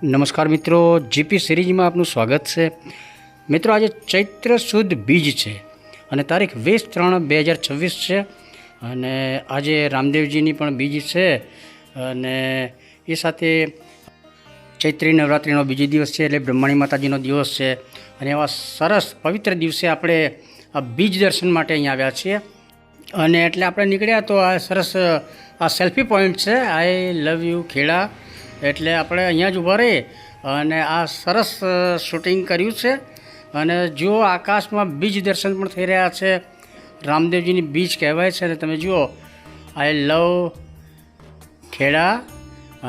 નમસ્કાર મિત્રો, જીપી સિરીઝમાં આપનું સ્વાગત છે. મિત્રો, આજે ચૈત્ર સુદ બીજ છે અને તારીખ 20/3/2026 છે અને આજે રામદેવજીની પણ બીજ છે અને એ સાથે ચૈત્રી નવરાત્રિનો બીજો દિવસ છે એટલે બ્રહ્માણી માતાજીનો દિવસ છે અને એવા સરસ પવિત્ર દિવસે આપણે આ બીજ દર્શન માટે અહીં આવ્યા છીએ અને એટલે આપણે નીકળ્યા તો આ સરસ આ સેલ્ફી પોઈન્ટ છે આઈ લવ યુ ખેડા. એટલે આપણે અહીંયા જ ઊભા રહી અને આ સરસ શૂટિંગ કર્યું છે અને જુઓ આકાશમાં બીજ દર્શન પણ થઈ રહ્યા છે. રામદેવજીની બીજ કહેવાય છે અને તમે જુઓ આઈ લવ ખેડા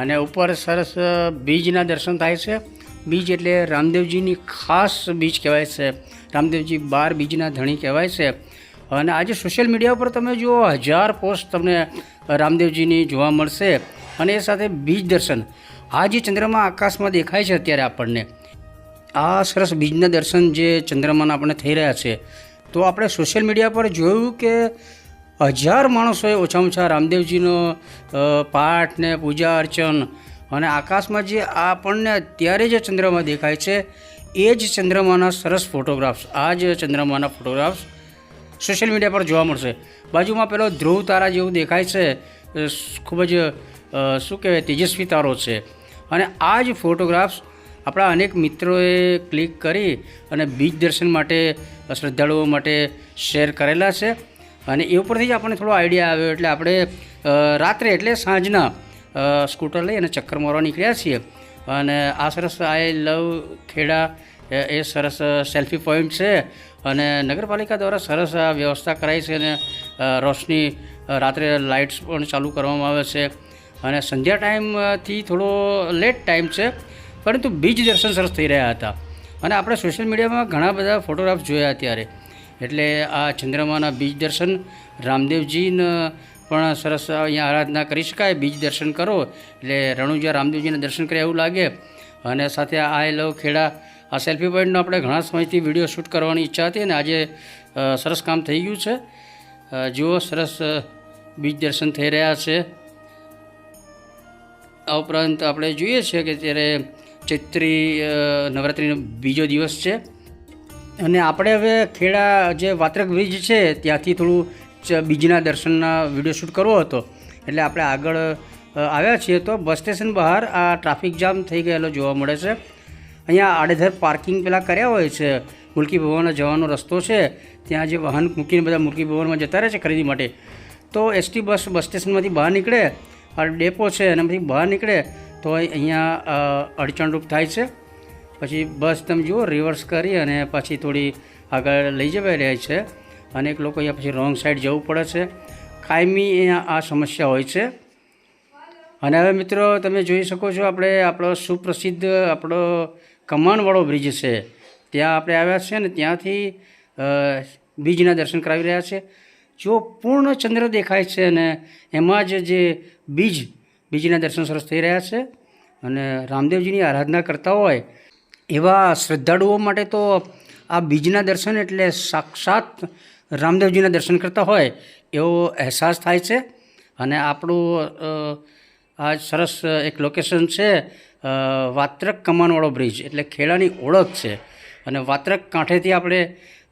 અને ઉપર સરસ બીજના દર્શન થાય છે. બીજ એટલે રામદેવજીની ખાસ બીજ કહેવાય છે. રામદેવજી 12 બીજના ધણી કહેવાય છે અને આજે સોશિયલ મીડિયા ઉપર તમે જુઓ 1000 પોસ્ટ તમને રામદેવજીની જોવા મળશે અને એ સાથે બીજ દર્શન. આ જે ચંદ્રમા આકાશમાં દેખાય છે અત્યારે આપણને, આ સરસ બીજના દર્શન જે ચંદ્રમાના આપણને થઈ રહ્યા છે, તો આપણે સોશિયલ મીડિયા પર જોયું કે 1000 માણસોએ ઓછામાં ઓછા રામદેવજીનો પાઠ ને પૂજા અર્ચન અને આકાશમાં જે આપણને અત્યારે જે ચંદ્રમા દેખાય છે એ જ ચંદ્રમાના સરસ ફોટોગ્રાફ્સ, આ જ ચંદ્રમાના ફોટોગ્રાફ્સ સોશિયલ મીડિયા પર જોવા મળશે. બાજુમાં પેલો ધ્રુવ તારા જેવું દેખાય છે, ખૂબ જ શું કહેવાય તેજસ્વી તારો છે અને આ જ ફોટોગ્રાફ્સ આપણા અનેક મિત્રોએ ક્લિક કરી અને બીજ દર્શન માટે શ્રદ્ધાળુઓ માટે શેર કરેલા છે અને એ ઉપરથી જ આપણને થોડો આઈડિયા આવ્યો એટલે આપણે રાત્રે એટલે સાંજના સ્કૂટર લઈ અને ચક્કર મારવા નીકળ્યા છીએ અને આ સરસ આઈ લવ ખેડા એ સરસ સેલ્ફી પોઈન્ટ છે અને નગરપાલિકા દ્વારા સરસ આ વ્યવસ્થા કરાઈ છે અને રોશની રાત્રે લાઇટ્સ પણ ચાલુ કરવામાં આવે છે અને સંધ્યા ટાઈમથી થોડો લેટ ટાઈમ છે પરંતુ બીજ દર્શન સરસ થઈ રહ્યા હતા અને આપણે સોશિયલ મીડિયામાં ઘણા બધા ફોટોગ્રાફ્સ જોયા ત્યારે. એટલે આ ચંદ્રમાના બીજ દર્શન, રામદેવજીને પણ સરસ અહીંયા આરાધના કરી શકાય. બીજ દર્શન કરો એટલે રણુજા રામદેવજીના દર્શન કર્યા એવું લાગે અને સાથે આઈ લવ ખેડા આ સેલ્ફી પોઈન્ટનો આપણે ઘણા સમયથી વિડીયો શૂટ કરવાની ઈચ્છા હતી અને આજે સરસ કામ થઈ ગયું છે. જુઓ સરસ બીજ દર્શન થઈ રહ્યા છે. આ ઉપરાંત આપણે જોઈએ છીએ કે ત્યારે ચૈત્રી નવરાત્રિનો બીજો દિવસ છે અને આપણે હવે ખેડા જે વાત્રક બ્રિજ છે ત્યાંથી થોડું બીજના દર્શનના વિડીયો શૂટ કરવો હતો એટલે આપણે આગળ આવ્યા છીએ તો બસ સ્ટેશન બહાર આ ટ્રાફિક જામ થઈ ગયેલો જોવા મળે છે. અહીંયા આડેધડ પાર્કિંગ પેલા કર્યા હોય છે. મુલકી ભવન જવાનો રસ્તો છે, ત્યાં જે વાહન મૂકીને બધા મુલકી ભવનમાં જતા રહે છે ખરીદી માટે, તો એસટી બસ સ્ટેશનમાંથી બહાર નીકળે, આ ડેપો છે એનામાંથી બહાર નીકળે તો અહીંયા અડચણરૂપ થાય છે. પછી બસ તમે જુઓ રિવર્સ કરી અને પછી થોડી આગળ લઈ જવાઈ રહી છે. અનેક લોકો અહીંયા પછી રોંગ સાઈડ જવું પડે છે. કાયમી અહીંયા આ સમસ્યા હોય છે. અને હવે મિત્રો તમે જોઈ શકો છો આપણે આપણો સુપ્રસિદ્ધ આપણો કમાનવાળો બ્રિજ છે ત્યાં આપણે આવ્યા છીએ અને ત્યાંથી બીજના દર્શન કરાવી રહ્યા છે. જો પૂર્ણ ચંદ્ર દેખાય છે અને એમાં જ જે બીજના દર્શન સરસ થઈ રહ્યા છે અને રામદેવજીની આરાધના કરતા હોય એવા શ્રદ્ધાળુઓ માટે તો આ બીજના દર્શન એટલે સાક્ષાત રામદેવજીના દર્શન કરતા હોય એવો અહેસાસ થાય છે. અને આપણું આ સરસ એક લોકેશન છે વાત્રક કમાનવાળો બ્રિજ એટલે ખેડાની ઓળખ છે અને વાત્રક કાંઠેથી આપણે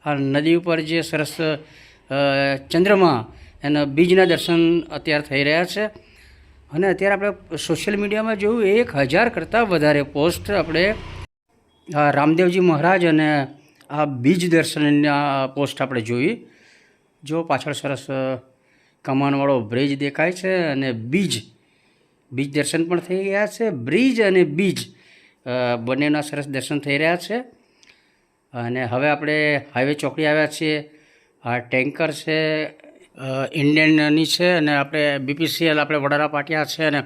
આ નદી ઉપર જે સરસ ચંદ્રમા એના બીજના દર્શન અત્યારે થઈ રહ્યા છે અને અત્યારે આપણે સોશિયલ મીડિયામાં જોયું 1000 કરતાં વધારે પોસ્ટ આપણે રામદેવજી મહારાજ અને આ બીજ દર્શનના પોસ્ટ આપણે જોઈ. જો પાછળ સરસ કમાનવાળો બ્રિજ દેખાય છે અને બીજ દર્શન પણ થઈ રહ્યા છે. બ્રિજ અને બીજ બંનેના સરસ દર્શન થઈ રહ્યા છે અને હવે આપણે હાઈવે ચોકડી આવ્યા છીએ. આ ટેન્કર છે ઇન્ડિયનની છે અને આપણે BPCL આપણે વડારા પાટિયા છે અને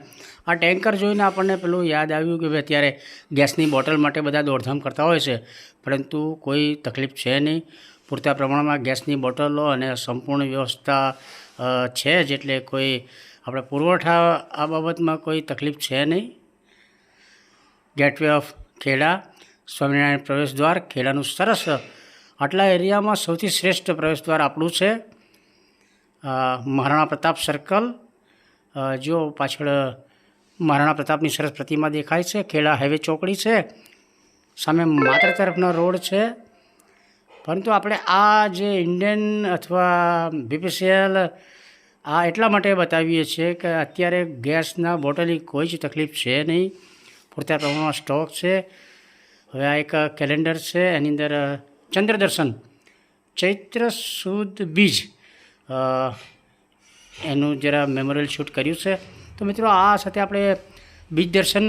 આ ટેન્કર જોઈને આપણને પેલું યાદ આવ્યું કે ભાઈ અત્યારે ગેસની બોટલ માટે બધા દોડધામ કરતા હોય છે પરંતુ કોઈ તકલીફ છે નહીં. પૂરતા પ્રમાણમાં ગેસની બોટલો અને સંપૂર્ણ વ્યવસ્થા છે જ એટલે કોઈ આપણે પુરવઠા આ બાબતમાં કોઈ તકલીફ છે નહીં. ગેટવે ઓફ ખેડા, સ્વામિનારાયણ પ્રવેશદ્વાર ખેડાનું સરસ, આટલા એરિયામાં સૌથી શ્રેષ્ઠ પ્રવેશદ્વાર આપણું છે. મહારાણા પ્રતાપ સર્કલ જો પાછળ મહારાણા પ્રતાપની સરસ પ્રતિમા દેખાય છે. ખેડા હાઈવે ચોકડી છે, સામે માત્ર તરફનો રોડ છે. પરંતુ આપણે આ જે ઇન્ડિયન અથવા BPCL આ એટલા માટે બતાવીએ છીએ કે અત્યારે ગેસના બોટલની કોઈ જ તકલીફ છે નહીં, પૂરતા પ્રમાણમાં સ્ટોક છે. હવે આ એક કેલેન્ડર છે, એની અંદર ચંદ્રદર્શન ચૈત્ર સુદ બીજ એનું જરા મેમોરિયલ શૂટ કર્યું છે. તો મિત્રો આ સાથે આપણે બીજ દર્શન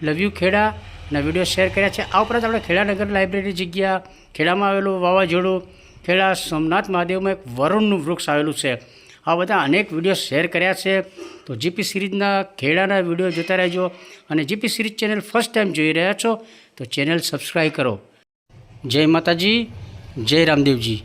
લવ યુ ખેડા ના વિડીયો શેર કર્યા છે. આ ઉપરાંત આપણે ખેડાનગર લાઇબ્રેરી જગ્યા, ખેડામાં આવેલું વાવાઝોડું, ખેડા સોમનાથ મહાદેવમાં એક વરુણનું વૃક્ષ આવેલું છે, આ બધા અનેક વિડીયો શેર કર્યા છે. તો જીપી સિરીઝના ખેડાના વિડીયો જોતા રહેજો. અને GP series channel first time જોઈ રહ્યા છો તો ચેનલ સબસ્ક્રાઈબ કરો. જય માતાજી, જય રામદેવજી.